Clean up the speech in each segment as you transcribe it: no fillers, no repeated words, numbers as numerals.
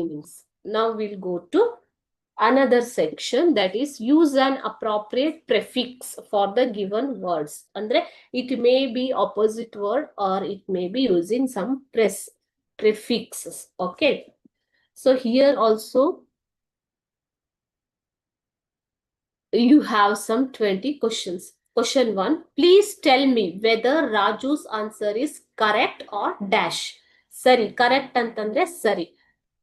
meanings. Now we'll go to another section, that is use an appropriate prefix for the given words. Andre it may be opposite word or it may be using some prefixes. Okay. So here also you have some 20 questions. Question 1. Please tell me whether Raju's answer is correct or dash. Sari. Correct antandre sari.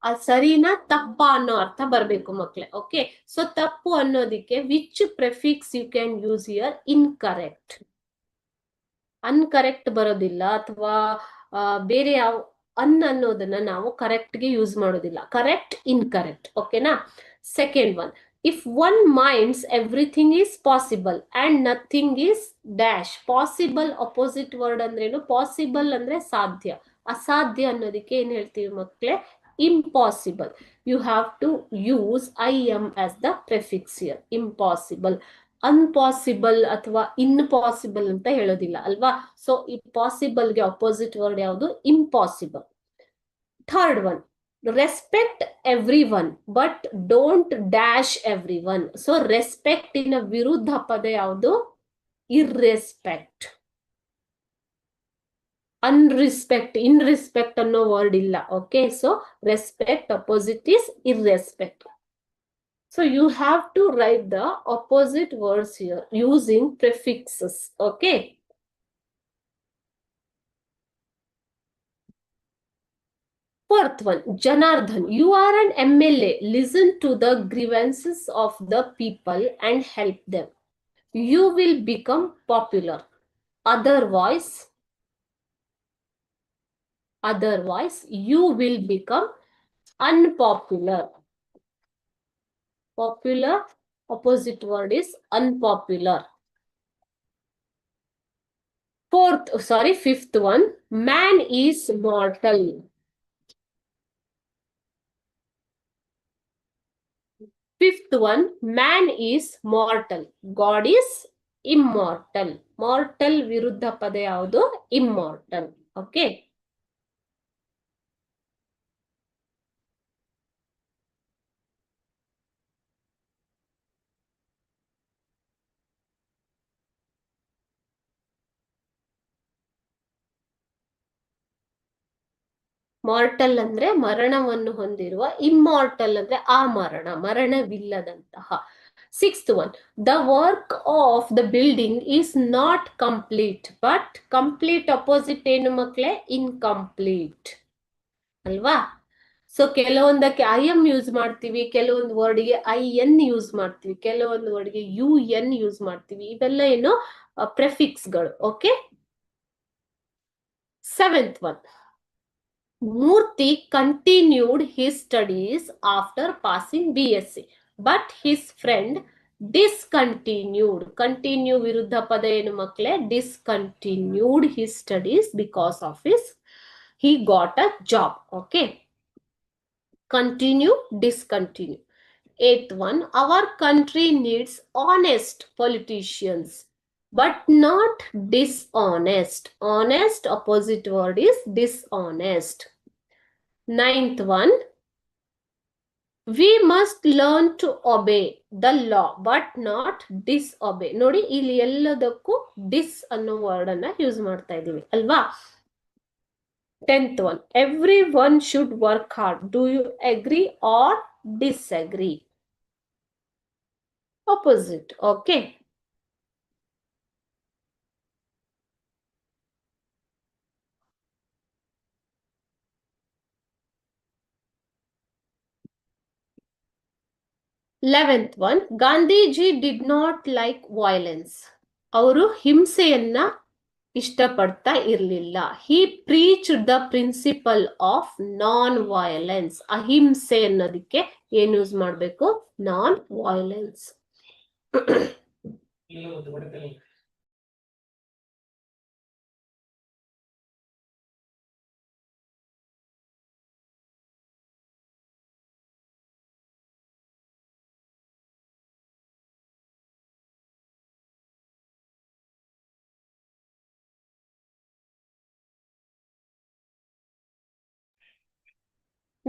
ಆ ಸರಿನ ತಪ್ಪ ಅನ್ನೋ ಅರ್ಥ ಬರ್ಬೇಕು ಮಕ್ಳೆ. Okay. So ತಪ್ಪು ಅನ್ನೋದಿಕ್ಕೆ which prefix you can use here? Incorrect. Uncorrect ಬರೋದಿಲ್ಲ, ಅಥವಾ ಬೇರೆ ಯಾವ ಅನ್ನೋದನ್ನ ನಾವು ಕರೆಕ್ಟ್ ಗೆ ಯೂಸ್ ಮಾಡೋದಿಲ್ಲ. Correct, incorrect. ಓಕೆನಾ? Second one. If one minds everything is possible and nothing is dash. Possible opposite word ಅಂದ್ರೇನು? Possible ಅಂದ್ರೆ ಸಾಧ್ಯ. ಅಸಾಧ್ಯ ಅನ್ನೋದಕ್ಕೆ ಏನ್ ಹೇಳ್ತೀವಿ ಮಕ್ಳೆ? Impossible. You have to use im as the prefix here. Impossible. Unpossible ಅಥವಾ impossible ಅಂತ ಹೇಳೋದಿಲ್ಲ ಅಲ್ವಾ? ಸೊ ಈ ಪಾಸಿಬಲ್ ಗೆ ಅಪೋಸಿಟ್ ವರ್ಡ್ ಯಾವುದು? Impossible. Third one. Respect everyone but don't dash everyone. So respect in a ವಿರುದ್ಧ ಪದ ಯಾವುದು? Irrespect. Unrespect, inrespect ಅನ್ನೋ ವರ್ಡ್ ಇಲ್ಲ. Okay. So respect opposite is irrespect. So you have to write the opposite words here using prefixes. Okay. Fourth one. Janardhan, you are an MLA. Listen to the grievances of the people and help them. You will become popular. Otherwise you will become unpopular. Popular, opposite word is unpopular. Fifth one. Man is mortal. Fifth one. Man is mortal. God is immortal. Mortal ವಿರುದ್ಧ ಪದ ಯಾವುದು? Immortal. Okay. Mortal ಅಂದ್ರೆ ಮರಣವನ್ನು ಹೊಂದಿರುವ, immortal ಅಂದ್ರೆ ಆ ಮರಣವಿಲ್ಲದಂತಹ. Sixth one. The work of the building is not complete but complete opposite ಏನು ಮಕ್ಳೆ? ಇನ್ಕಂಪ್ಲೀಟ್ ಅಲ್ವಾ? ಸೊ ಕೆಲವೊಂದಕ್ಕೆ ಐ ಎಂ ಯೂಸ್ ಮಾಡ್ತೀವಿ, ಕೆಲವೊಂದು ವರ್ಡ್ಗೆ IN ಯೂಸ್ ಮಾಡ್ತೀವಿ, ಕೆಲವೊಂದು ವರ್ಡ್ಗೆ UN ಯೂಸ್ ಮಾಡ್ತೀವಿ. ಇವೆಲ್ಲ ಏನು? ಪ್ರೆಫಿಕ್ಸ್ಗಳು. Okay. Seventh one. Murthy continued his studies after passing BSc, but his friend discontinued. Continue ವಿರುದ್ಧ ಪದ ಏನು ಮಕ್ಕಳೇ? Discontinued his studies because of he got a job. Okay. Continue, discontinue. Eighth one. Our country needs honest politicians but not dishonest. Honest opposite word is dishonest. Ninth one. We must learn to obey the law but not disobey. ನೋಡಿ ಇಲ್ಲಿ ಎಲ್ಲದಕ್ಕೂ dis ಅನ್ನೋ word ಅನ್ನ use ಮಾಡ್ತಾ ಇದೀವಿ ಅಲ್ವಾ? 10th one. Everyone should work hard. Do you agree or disagree? Opposite. Okay. Eleventh one. Gandhiji did not like violence. ಅವರು ಹಿಂಸೆಯನ್ನ ಇಷ್ಟಪಡ್ತಾ ಇರಲಿಲ್ಲ. He preached the principle of non-violence. ಅಹಿಂಸೆ ಅನ್ನೋದಕ್ಕೆ ಏನ್ ಯೂಸ್ ಮಾಡಬೇಕು? Non-violence.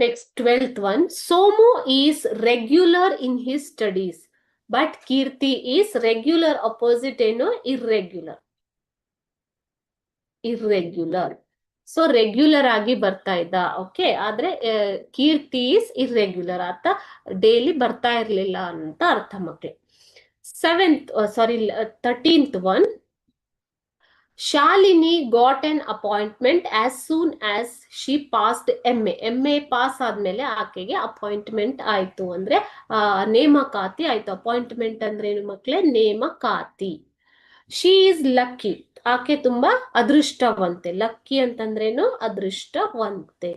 Next, 12th one. Somu is regular in his studies, but Kirti is regular opposite irregular. Irregular. So regular ಆಗಿ ಬರ್ತಾ ಇದ್ದ, ಓಕೆ. ಆದ್ರೆ ಕೀರ್ತಿ ಇಸ್ ಇರ್ರೆಗ್ಯುಲರ್, ಆತ ಡೈಲಿ ಬರ್ತಾ ಇರ್ಲಿಲ್ಲ ಅಂತ ಅರ್ಥ ಮಕ್ಳು. 13th one. Shalini got an appointment as soon as she passed M A pass ಆದ್ಮೇಲೆ ಆಕೆಗೆ ಅಪಾಯಿಂಟ್ಮೆಂಟ್ ಆಯ್ತು, ಅಂದ್ರೆ ನೇಮಕಾತಿ ಆಯ್ತು. ಅಪಾಯಿಂಟ್ಮೆಂಟ್ ಅಂದ್ರೆ ಏನು ಮಕ್ಳೇ? ನೇಮಕಾತಿ. ಶಿ ಈಸ್ ಲಕ್ಕಿ, ಆಕೆ ತುಂಬಾ ಅದೃಷ್ಟವಂತೆ. ಲಕ್ಕಿ ಅಂತಂದ್ರೇನು? ಅದೃಷ್ಟವಂತೆ.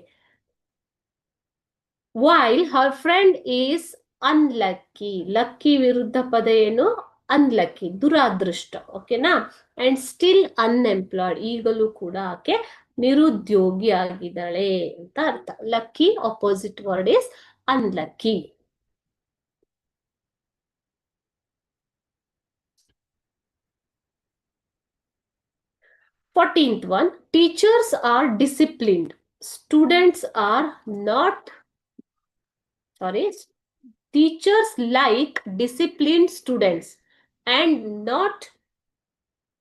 While her friend is unlucky. Lucky ವಿರುದ್ಧ ಪದ ಏನು? ಅನ್ಲಕ್ಕಿ, ದುರಾದೃಷ್ಟ. ಓಕೆನಾ? ಅಂಡ್ ಸ್ಟಿಲ್ ಅನ್ಎಂಪ್ಲಾಯ್ಡ್, ಈಗಲೂ ಕೂಡ ಆಕೆ ನಿರುದ್ಯೋಗಿ ಆಗಿದ್ದಾಳೆ ಅಂತ ಅರ್ಥ. Lucky opposite word is unlucky. Fourteenth one. Teachers are disciplined. Students are not. Sorry. Teachers like disciplined students and not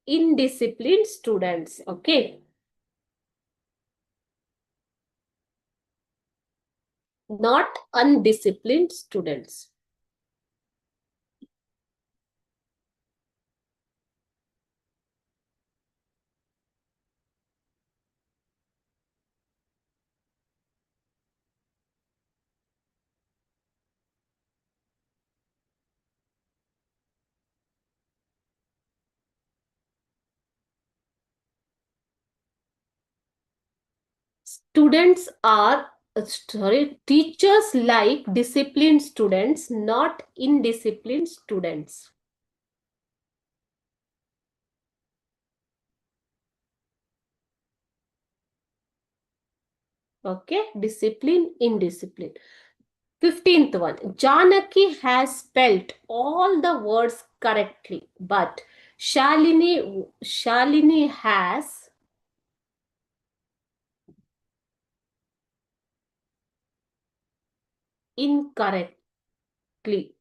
indisciplined students. Okay. Not undisciplined students. Students are, teachers like disciplined students, not indisciplined students. Okay, discipline, indiscipline. 15th one. Janaki has spelt all the words correctly, but Shalini has incorrectly.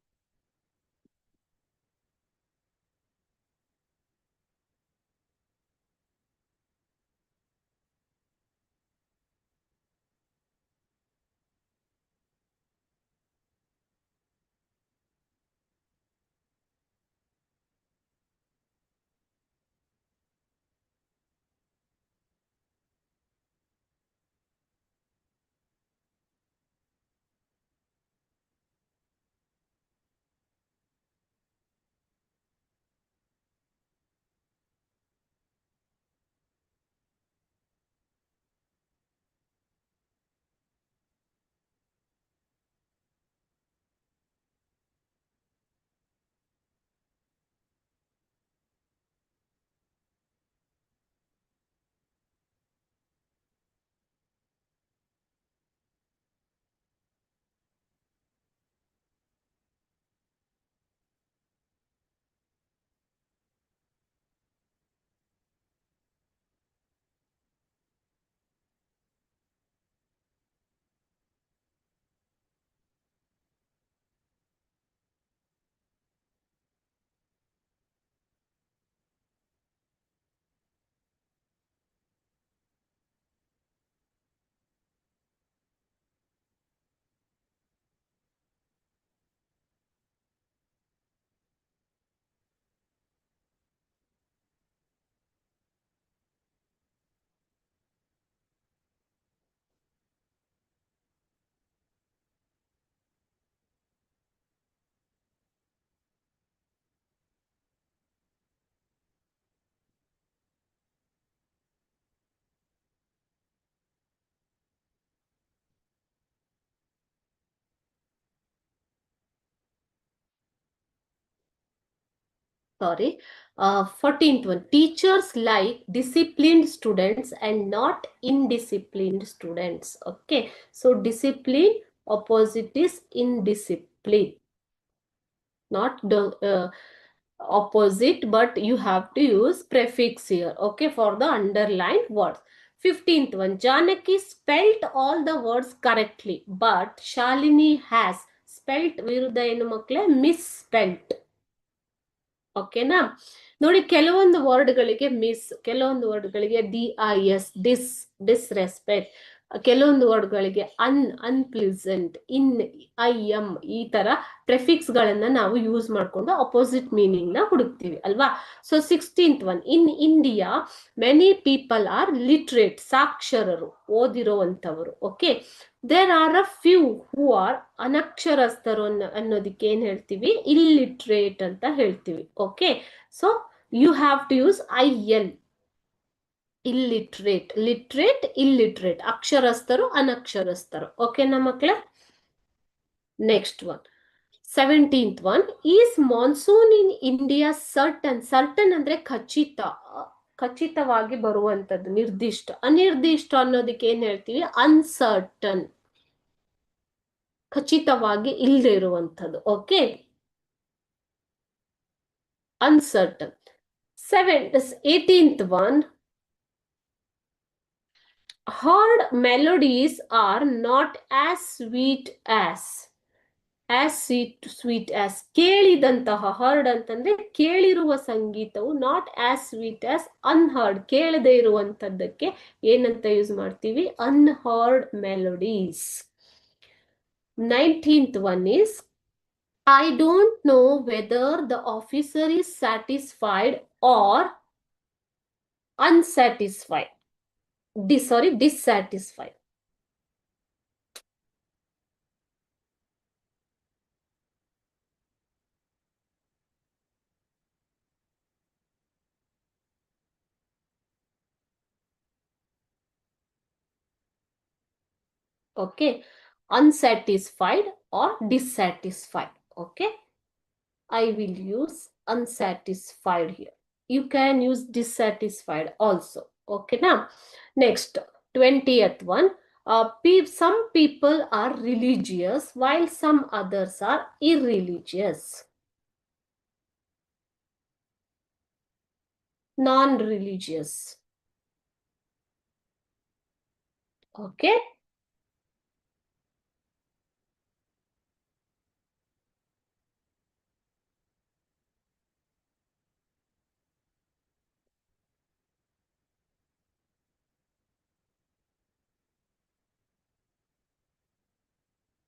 Sorry. 14th one. Teachers like disciplined students and not indisciplined students. Okay. So discipline opposite is indiscipline. Not the opposite, but you have to use prefix here. Okay. For the underlined words. 15th one, Janaki spelt all the words correctly, but Shalini has spelt ವಿರುದ್ಧ ಏನು ಮಕ್ಕಳೇ misspelt. ಓಕೆನಾ? ನೋಡಿ, ಕೆಲವೊಂದು ವರ್ಡ್ಗಳಿಗೆ miss, ಕೆಲವೊಂದು ವರ್ಡ್ಗಳಿಗೆ DIS, disrespect, ಕೆಲವೊಂದು ವರ್ಡ್ಗಳಿಗೆ ಅನ್ಪ್ಲೀಸೆಂಟ್, IM, ಈ ತರ ಪ್ರೆಫಿಕ್ಸ್ ಗಳನ್ನ ನಾವು ಯೂಸ್ ಮಾಡ್ಕೊಂಡು ಅಪೋಸಿಟ್ ಮೀನಿಂಗ್ ನ ಹುಡುಕ್ತಿವಿ ಅಲ್ವಾ? So 16th one, in India many people are literate, ಸಾಕ್ಷರರು, ಓದಿರುವಂತವರು. Okay, there are a few who are ಅನಕ್ಷರಸ್ಥರು ಅನ್ನೋದಕ್ಕೆ ಏನ್ ಹೇಳ್ತೀವಿ? ಇಲ್ಲಿಟ್ರೇಟ್ ಅಂತ ಹೇಳ್ತೀವಿ. Okay, so you have to use IL, illiterate, literate, illiterate, ಅಕ್ಷರಸ್ಥರು, ಅನಕ್ಷರಸ್ಥರು. ಓಕೆನಾ ಮಕ್ಕಳೇ? Next one, 17th one, is monsoon in India certain? Certain ಅಂದ್ರೆ ಖಚಿತ, ಖಚಿತವಾಗಿ ಬರುವಂತದ್ದು, ನಿರ್ದಿಷ್ಟ. ಅನಿರ್ದಿಷ್ಟ ಅನ್ನೋದಕ್ಕೆ ಏನ್ ಹೇಳ್ತೀವಿ? ಅನ್ಸರ್ಟನ್, ಖಚಿತವಾಗಿ ಇಲ್ಲದೆ ಇರುವಂಥದ್ದು. Okay, uncertain. 18th one, heard melodies are not as sweet as sweet as, ಕೇಳಿದಂತಹ, heard ಅಂತಂದ್ರೆ ಕೇಳಿರುವ ಸಂಗೀತವು, not as sweet as unheard, ಕೇಳದೆ ಇರುವಂತದ್ದಕ್ಕೆ ಏನಂತ ಯೂಸ್ ಮಾಡ್ತೀವಿ? unheard melodies. 19th one is, I don't know whether the officer is satisfied or unsatisfied. Dissatisfied. Okay, unsatisfied or dissatisfied. Okay, I will use unsatisfied here. You can use dissatisfied also. Okay, now next, 20th one, some people are religious while some others are irreligious. Non-religious. Okay,